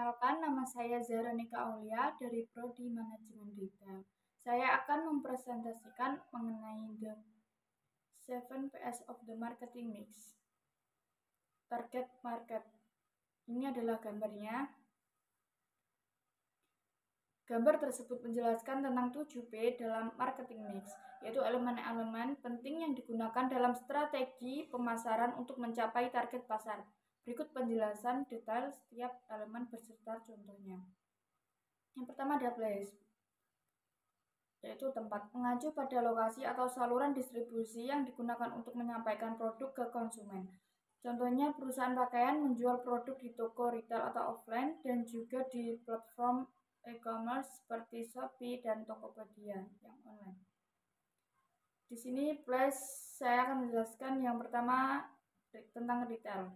Perkenalkan, nama saya Zahranika Aulia dari Prodi Manajemen Retail. Saya akan mempresentasikan mengenai the 7 Ps of the marketing mix. Target market. Ini adalah gambarnya. Gambar tersebut menjelaskan tentang 7P dalam marketing mix, yaitu elemen-elemen penting yang digunakan dalam strategi pemasaran untuk mencapai target pasar. Berikut penjelasan detail setiap elemen beserta contohnya. Yang pertama ada place, yaitu tempat mengacu pada lokasi atau saluran distribusi yang digunakan untuk menyampaikan produk ke konsumen. Contohnya perusahaan pakaian menjual produk di toko retail atau offline dan juga di platform e-commerce seperti Shopee dan Tokopedia yang online. Di sini place saya akan menjelaskan yang pertama tentang retail.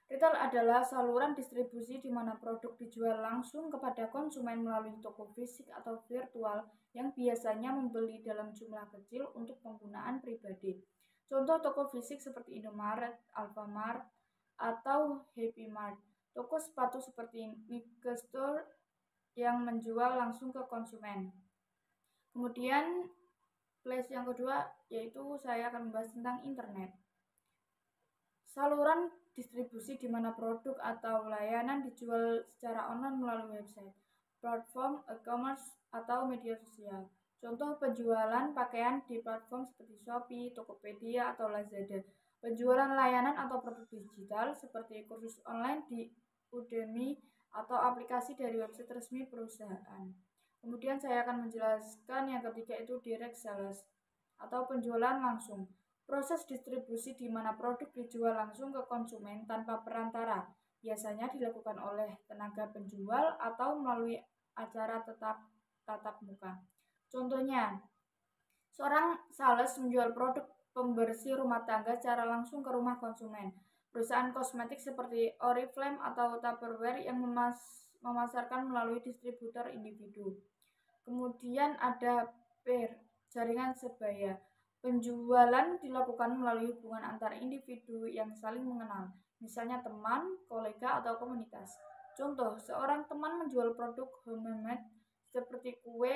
Retail adalah saluran distribusi di mana produk dijual langsung kepada konsumen melalui toko fisik atau virtual yang biasanya membeli dalam jumlah kecil untuk penggunaan pribadi. Contoh toko fisik seperti Indomaret, Alfamart, atau Happy Mart. Toko sepatu seperti Nike Store yang menjual langsung ke konsumen. Kemudian place yang kedua yaitu saya akan membahas tentang internet. Saluran distribusi di mana produk atau layanan dijual secara online melalui website, platform e-commerce atau media sosial. Contoh penjualan pakaian di platform seperti Shopee, Tokopedia, atau Lazada. Penjualan layanan atau produk digital seperti kursus online di Udemy atau aplikasi dari website resmi perusahaan. Kemudian saya akan menjelaskan yang ketiga itu direct sales atau penjualan langsung. Proses distribusi di mana produk dijual langsung ke konsumen tanpa perantara, biasanya dilakukan oleh tenaga penjual atau melalui acara tatap muka. Contohnya, seorang sales menjual produk pembersih rumah tangga secara langsung ke rumah konsumen. Perusahaan kosmetik seperti Oriflame atau Tupperware yang memasarkan melalui distributor individu. Kemudian ada peer, jaringan sebaya. Penjualan dilakukan melalui hubungan antar individu yang saling mengenal, misalnya teman, kolega, atau komunitas. Contoh, seorang teman menjual produk homemade seperti kue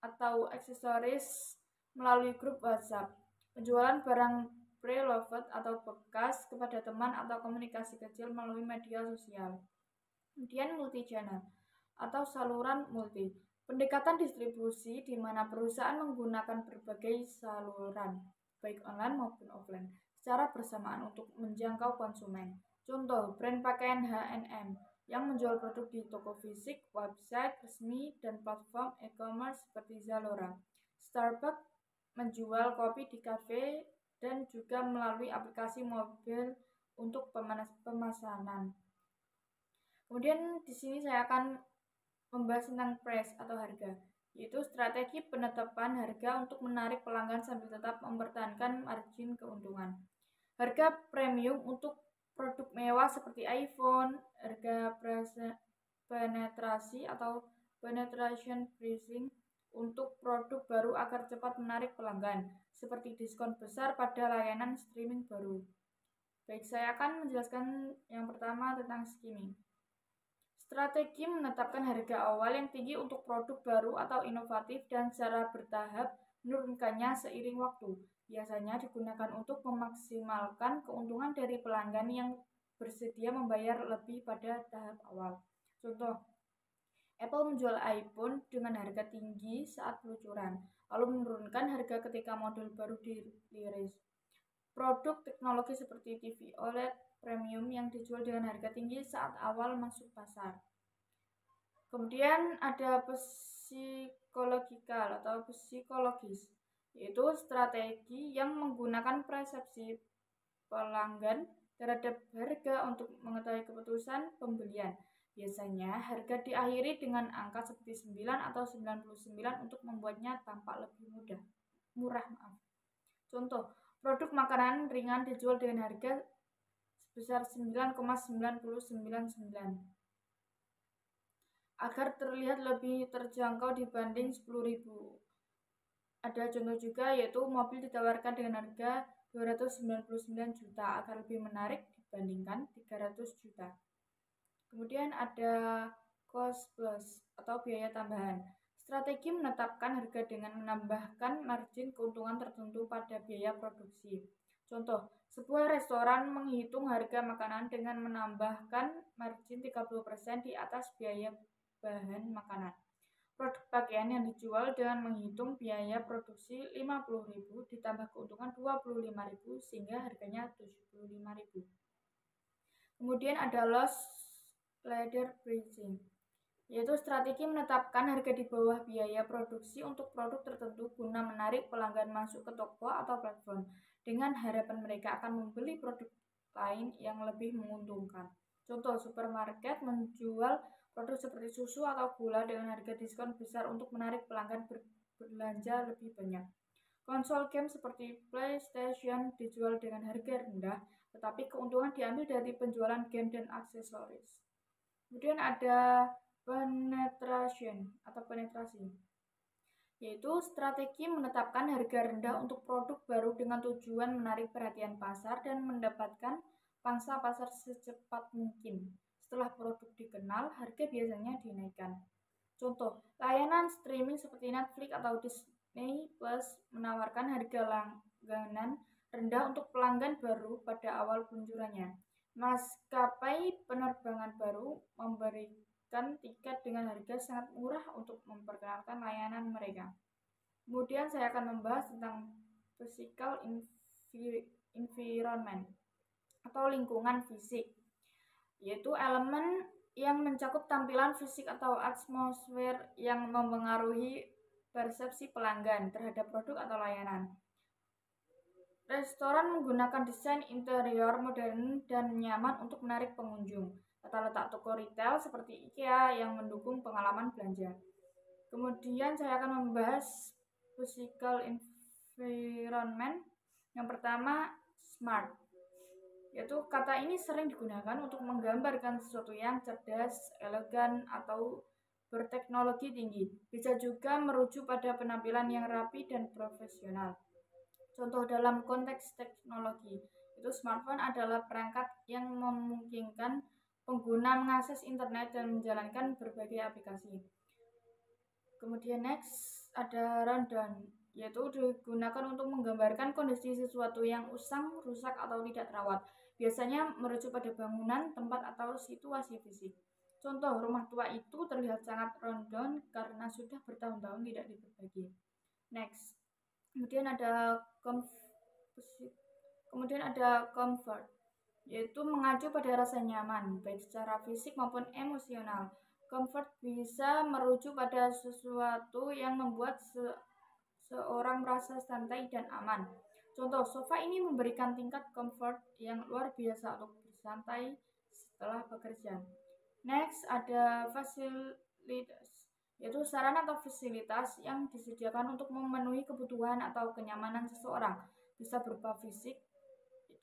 atau aksesoris melalui grup WhatsApp. Penjualan barang pre-loved atau bekas kepada teman atau komunikasi kecil melalui media sosial. Kemudian multi-channel atau saluran multi. Pendekatan distribusi di mana perusahaan menggunakan berbagai saluran, baik online maupun offline, secara bersamaan untuk menjangkau konsumen. Contoh, brand pakaian H&M yang menjual produk di toko fisik, website resmi, dan platform e-commerce seperti Zalora. Starbucks menjual kopi di kafe dan juga melalui aplikasi mobil untuk pemesanan. Kemudian di sini saya akan membahas tentang price atau harga, yaitu strategi penetapan harga untuk menarik pelanggan sambil tetap mempertahankan margin keuntungan. Harga premium untuk produk mewah seperti iPhone, harga penetrasi atau penetration pricing untuk produk baru agar cepat menarik pelanggan, seperti diskon besar pada layanan streaming baru. Baik, saya akan menjelaskan yang pertama tentang skimming. Strategi menetapkan harga awal yang tinggi untuk produk baru atau inovatif dan secara bertahap menurunkannya seiring waktu. Biasanya digunakan untuk memaksimalkan keuntungan dari pelanggan yang bersedia membayar lebih pada tahap awal. Contoh, Apple menjual iPhone dengan harga tinggi saat peluncuran, lalu menurunkan harga ketika model baru dirilis. Produk teknologi seperti TV OLED premium yang dijual dengan harga tinggi saat awal masuk pasar. Kemudian ada psikologikal atau psikologis, yaitu strategi yang menggunakan persepsi pelanggan terhadap harga untuk mengetahui keputusan pembelian. Biasanya harga diakhiri dengan angka seperti 9 atau 99 untuk membuatnya tampak lebih murah. Contoh, produk makanan ringan dijual dengan harga sebesar 9,999 agar terlihat lebih terjangkau dibanding 10.000. Ada contoh juga yaitu mobil ditawarkan dengan harga 299 juta agar lebih menarik dibandingkan 300 juta. Kemudian ada cost plus atau biaya tambahan. Strategi menetapkan harga dengan menambahkan margin keuntungan tertentu pada biaya produksi. Contoh, sebuah restoran menghitung harga makanan dengan menambahkan margin 30% di atas biaya bahan makanan. Produk pakaian yang dijual dengan menghitung biaya produksi 50.000 ditambah keuntungan 25.000 sehingga harganya 75.000. Kemudian ada loss leader pricing, yaitu strategi menetapkan harga di bawah biaya produksi untuk produk tertentu guna menarik pelanggan masuk ke toko atau platform dengan harapan mereka akan membeli produk lain yang lebih menguntungkan. Contoh, supermarket menjual produk seperti susu atau gula dengan harga diskon besar untuk menarik pelanggan berbelanja lebih banyak. Konsol game seperti PlayStation dijual dengan harga rendah, tetapi keuntungan diambil dari penjualan game dan aksesoris. Kemudian ada penetrasi, yaitu strategi menetapkan harga rendah untuk produk baru dengan tujuan menarik perhatian pasar dan mendapatkan pangsa pasar secepat mungkin. Setelah produk dikenal, harga biasanya dinaikkan. Contoh, layanan streaming seperti Netflix atau Disney Plus menawarkan harga langganan rendah untuk pelanggan baru pada awal peluncurannya. Maskapai penerbangan baru memberikan tiket dengan harga sangat murah untuk memperkenalkan layanan mereka. Kemudian saya akan membahas tentang physical environment atau lingkungan fisik, yaitu elemen yang mencakup tampilan fisik atau atmosfer yang mempengaruhi persepsi pelanggan terhadap produk atau layanan. Restoran menggunakan desain interior modern dan nyaman untuk menarik pengunjung. Tata letak toko retail seperti IKEA yang mendukung pengalaman belanja. Kemudian saya akan membahas physical environment. Yang pertama, smart. Yaitu kata ini sering digunakan untuk menggambarkan sesuatu yang cerdas, elegan, atau berteknologi tinggi. Bisa juga merujuk pada penampilan yang rapi dan profesional. Contoh dalam konteks teknologi, itu smartphone adalah perangkat yang memungkinkan pengguna mengakses internet dan menjalankan berbagai aplikasi. Kemudian next ada rundown, yaitu digunakan untuk menggambarkan kondisi sesuatu yang usang, rusak, atau tidak terawat. Biasanya merujuk pada bangunan, tempat, atau situasi fisik. Contoh, rumah tua itu terlihat sangat rundown karena sudah bertahun-tahun tidak diperbaiki. Next. Kemudian ada comfort, yaitu mengacu pada rasa nyaman, baik secara fisik maupun emosional. Comfort bisa merujuk pada sesuatu yang membuat seorang merasa santai dan aman. Contoh, sofa ini memberikan tingkat comfort yang luar biasa untuk bersantai setelah bekerja. Next, ada fasilitas, yaitu sarana atau fasilitas yang disediakan untuk memenuhi kebutuhan atau kenyamanan seseorang. Bisa berupa fisik,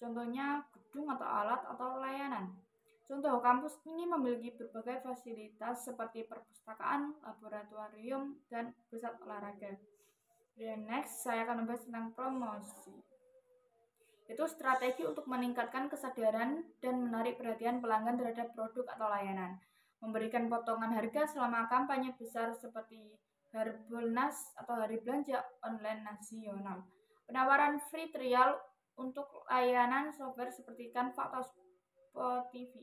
contohnya gedung atau alat atau layanan. Contoh, kampus ini memiliki berbagai fasilitas seperti perpustakaan, laboratorium, dan pusat olahraga. Dan next, saya akan membahas tentang promosi. Itu strategi untuk meningkatkan kesadaran dan menarik perhatian pelanggan terhadap produk atau layanan. Memberikan potongan harga selama kampanye besar seperti Harbolnas atau Hari Belanja Online Nasional. Penawaran free trial untuk layanan software seperti Canva atau Spotify.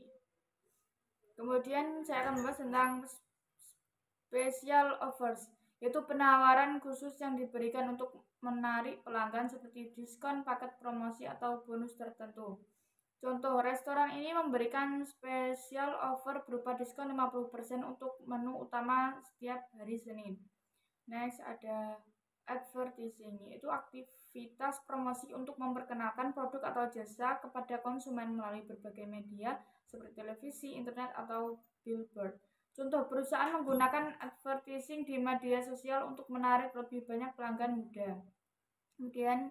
Kemudian saya akan membahas tentang special offers, yaitu penawaran khusus yang diberikan untuk menarik pelanggan seperti diskon, paket promosi, atau bonus tertentu. Contoh, restoran ini memberikan special offer berupa diskon 50% untuk menu utama setiap hari Senin. Next ada advertising, yaitu aktivitas promosi untuk memperkenalkan produk atau jasa kepada konsumen melalui berbagai media seperti televisi, internet, atau billboard. Contoh, perusahaan menggunakan advertising di media sosial untuk menarik lebih banyak pelanggan muda. Kemudian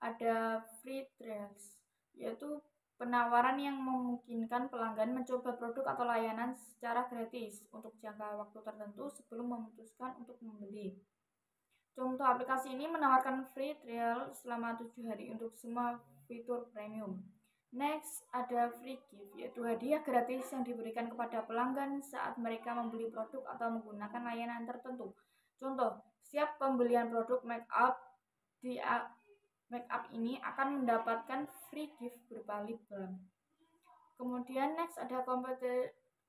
ada free trials, yaitu penawaran yang memungkinkan pelanggan mencoba produk atau layanan secara gratis untuk jangka waktu tertentu sebelum memutuskan untuk membeli. Contoh aplikasi ini menawarkan free trial selama 7 hari untuk semua fitur premium. Next, ada free gift, yaitu hadiah gratis yang diberikan kepada pelanggan saat mereka membeli produk atau menggunakan layanan tertentu. Contoh, setiap pembelian produk make up ini akan mendapatkan free gift berupa lip balm. Kemudian next ada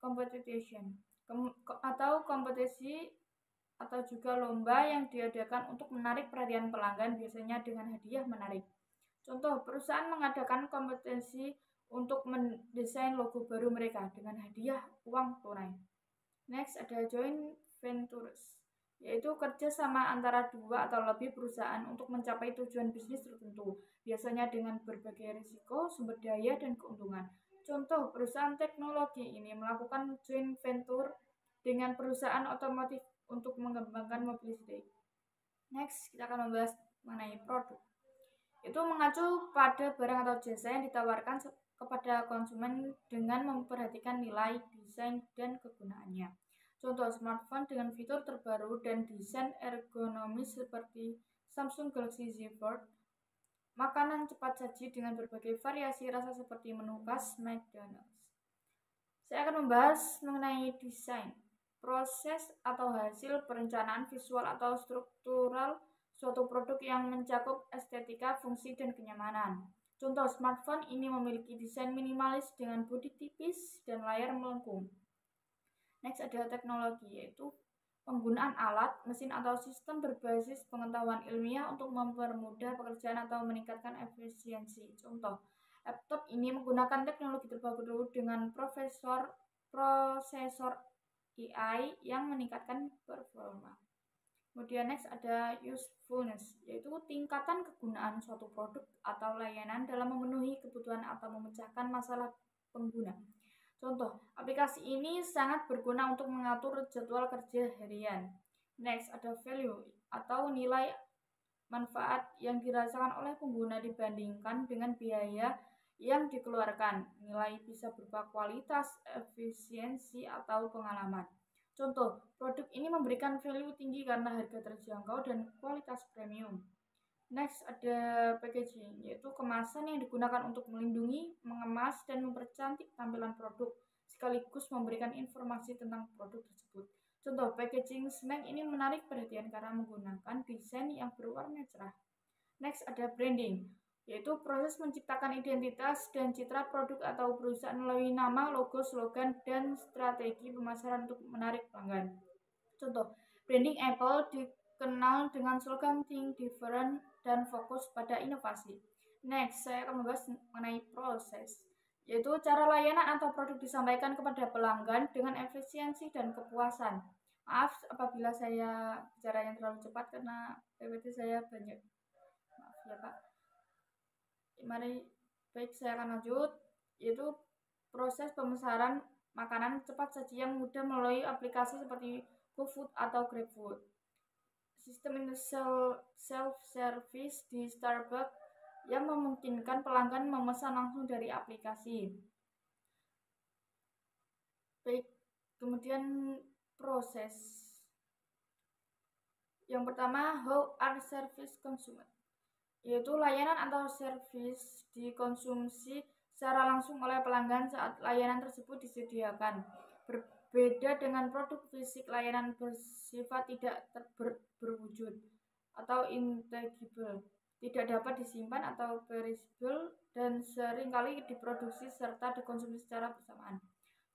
competition atau kompetisi atau juga lomba yang diadakan untuk menarik perhatian pelanggan, biasanya dengan hadiah menarik. Contoh, perusahaan mengadakan kompetisi untuk mendesain logo baru mereka dengan hadiah uang tunai. Next ada joint ventures, yaitu kerjasama antara dua atau lebih perusahaan untuk mencapai tujuan bisnis tertentu, biasanya dengan berbagai risiko, sumber daya, dan keuntungan. Contoh, perusahaan teknologi ini melakukan joint venture dengan perusahaan otomotif untuk mengembangkan mobil listrik. Next, kita akan membahas mengenai produk. Itu mengacu pada barang atau jasa yang ditawarkan kepada konsumen dengan memperhatikan nilai, desain, dan kegunaannya. Contoh, smartphone dengan fitur terbaru dan desain ergonomis seperti Samsung Galaxy Z Fold, makanan cepat saji dengan berbagai variasi rasa seperti menu khas McDonald's. Saya akan membahas mengenai desain, proses atau hasil perencanaan visual atau struktural suatu produk yang mencakup estetika, fungsi, dan kenyamanan. Contoh, smartphone ini memiliki desain minimalis dengan bodi tipis dan layar melengkung. Next ada teknologi, yaitu penggunaan alat, mesin, atau sistem berbasis pengetahuan ilmiah untuk mempermudah pekerjaan atau meningkatkan efisiensi. Contoh, laptop ini menggunakan teknologi terbaru dengan prosesor AI yang meningkatkan performa. Kemudian next ada usefulness, yaitu tingkatan kegunaan suatu produk atau layanan dalam memenuhi kebutuhan atau memecahkan masalah pengguna. Contoh, aplikasi ini sangat berguna untuk mengatur jadwal kerja harian. Next, ada value atau nilai manfaat yang dirasakan oleh pengguna dibandingkan dengan biaya yang dikeluarkan. Nilai bisa berupa kualitas, efisiensi, atau pengalaman. Contoh, produk ini memberikan value tinggi karena harga terjangkau dan kualitas premium. Next ada packaging, yaitu kemasan yang digunakan untuk melindungi, mengemas, dan mempercantik tampilan produk, sekaligus memberikan informasi tentang produk tersebut. Contoh, packaging snack ini menarik perhatian karena menggunakan desain yang berwarna cerah. Next ada branding, yaitu proses menciptakan identitas dan citra produk atau perusahaan melalui nama, logo, slogan, dan strategi pemasaran untuk menarik pelanggan. Contoh, branding Apple dikenal dengan slogan Think Different dan fokus pada inovasi. Next, saya akan membahas mengenai proses, yaitu cara layanan atau produk disampaikan kepada pelanggan dengan efisiensi dan kepuasan. Maaf apabila saya bicara yang terlalu cepat karena PPT saya banyak. Maaf ya Pak. Mari, baik saya akan lanjut, yaitu proses pemesanan makanan cepat saji yang mudah melalui aplikasi seperti GoFood atau GrabFood. Sistem self-service di Starbucks yang memungkinkan pelanggan memesan langsung dari aplikasi. Baik, kemudian proses. Yang pertama, how are service consumed, yaitu layanan atau servis dikonsumsi secara langsung oleh pelanggan saat layanan tersebut disediakan. Berbeda dengan produk fisik, layanan bersifat tidak berwujud atau intangible, tidak dapat disimpan atau perishable, dan seringkali diproduksi serta dikonsumsi secara bersamaan.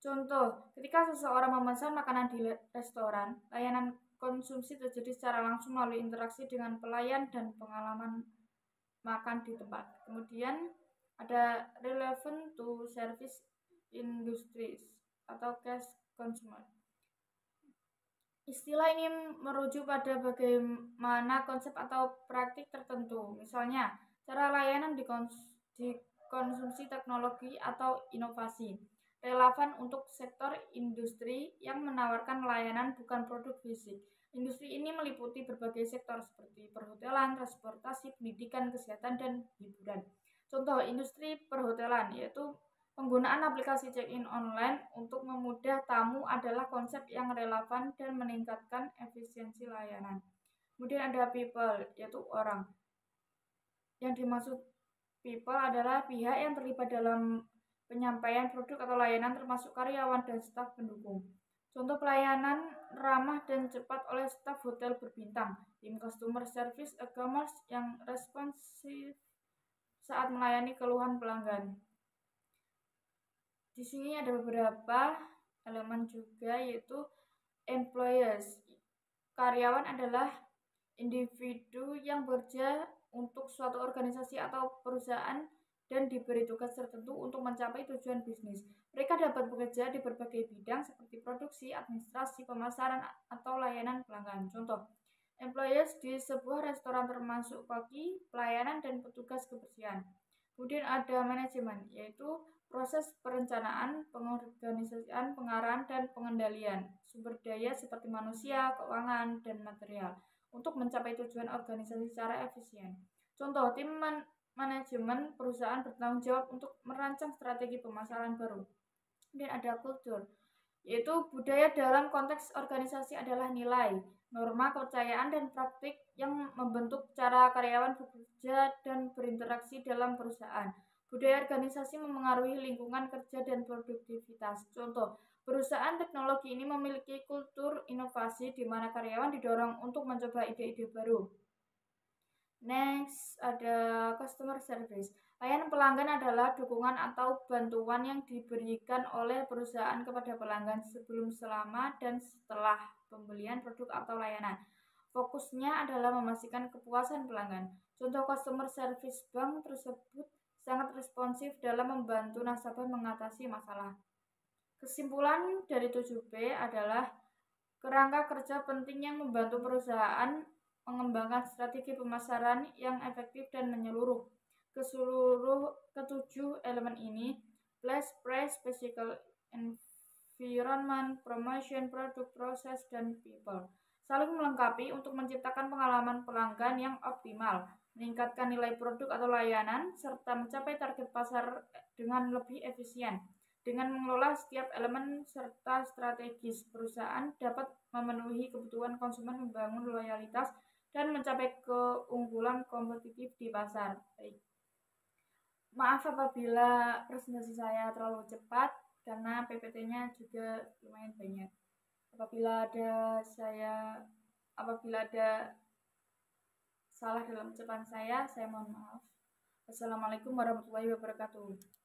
Contoh, ketika seseorang memesan makanan di restoran, layanan konsumsi terjadi secara langsung melalui interaksi dengan pelayan dan pengalaman makan di tempat. Kemudian ada relevant to service industries atau cash consumer. Istilah ini merujuk pada bagaimana konsep atau praktik tertentu. Misalnya, cara layanan dikonsumsi teknologi atau inovasi. Relevan untuk sektor industri yang menawarkan layanan bukan produk fisik. Industri ini meliputi berbagai sektor seperti perhotelan, transportasi, pendidikan, kesehatan, dan hiburan. Contoh industri perhotelan yaitu penggunaan aplikasi check-in online untuk memudah tamu adalah konsep yang relevan dan meningkatkan efisiensi layanan. Kemudian ada people, yaitu orang. Yang dimaksud People adalah pihak yang terlibat dalam penyampaian produk atau layanan termasuk karyawan dan staf pendukung. Contoh pelayanan ramah dan cepat oleh staf hotel berbintang. Tim customer service e-commerce yang responsif saat melayani keluhan pelanggan. Di sini ada beberapa elemen juga, yaitu employees. Karyawan adalah individu yang bekerja untuk suatu organisasi atau perusahaan dan diberi tugas tertentu untuk mencapai tujuan bisnis. Mereka dapat bekerja di berbagai bidang seperti produksi, administrasi, pemasaran, atau layanan pelanggan. Contoh, employees di sebuah restoran termasuk koki, pelayanan, dan petugas kebersihan. Kemudian ada manajemen, yaitu proses perencanaan, pengorganisasian, pengarahan, dan pengendalian sumber daya seperti manusia, keuangan, dan material untuk mencapai tujuan organisasi secara efisien. Contoh, tim manajemen perusahaan bertanggung jawab untuk merancang strategi pemasaran baru. Dan ada kultur, yaitu budaya dalam konteks organisasi adalah nilai, norma, kepercayaan, dan praktik yang membentuk cara karyawan bekerja dan berinteraksi dalam perusahaan. Budaya organisasi memengaruhi lingkungan kerja dan produktivitas. Contoh, perusahaan teknologi ini memiliki kultur inovasi di mana karyawan didorong untuk mencoba ide-ide baru. Next, ada customer service. Layanan pelanggan adalah dukungan atau bantuan yang diberikan oleh perusahaan kepada pelanggan sebelum, selama, dan setelah pembelian produk atau layanan. Fokusnya adalah memastikan kepuasan pelanggan. Contoh customer service bank tersebut sangat responsif dalam membantu nasabah mengatasi masalah. Kesimpulan dari 7B adalah kerangka kerja penting yang membantu perusahaan mengembangkan strategi pemasaran yang efektif dan menyeluruh ke ketujuh elemen ini: place, price, physical environment, promotion, product, process, dan people, saling melengkapi untuk menciptakan pengalaman pelanggan yang optimal, meningkatkan nilai produk atau layanan, serta mencapai target pasar dengan lebih efisien. Dengan mengelola setiap elemen serta strategis, perusahaan dapat memenuhi kebutuhan konsumen, membangun loyalitas, dan mencapai keunggulan kompetitif di pasar. Baik. Maaf apabila presentasi saya terlalu cepat karena PPT-nya juga lumayan banyak. Apabila ada salah dalam ucapan saya mohon maaf. Wassalamualaikum warahmatullahi wabarakatuh.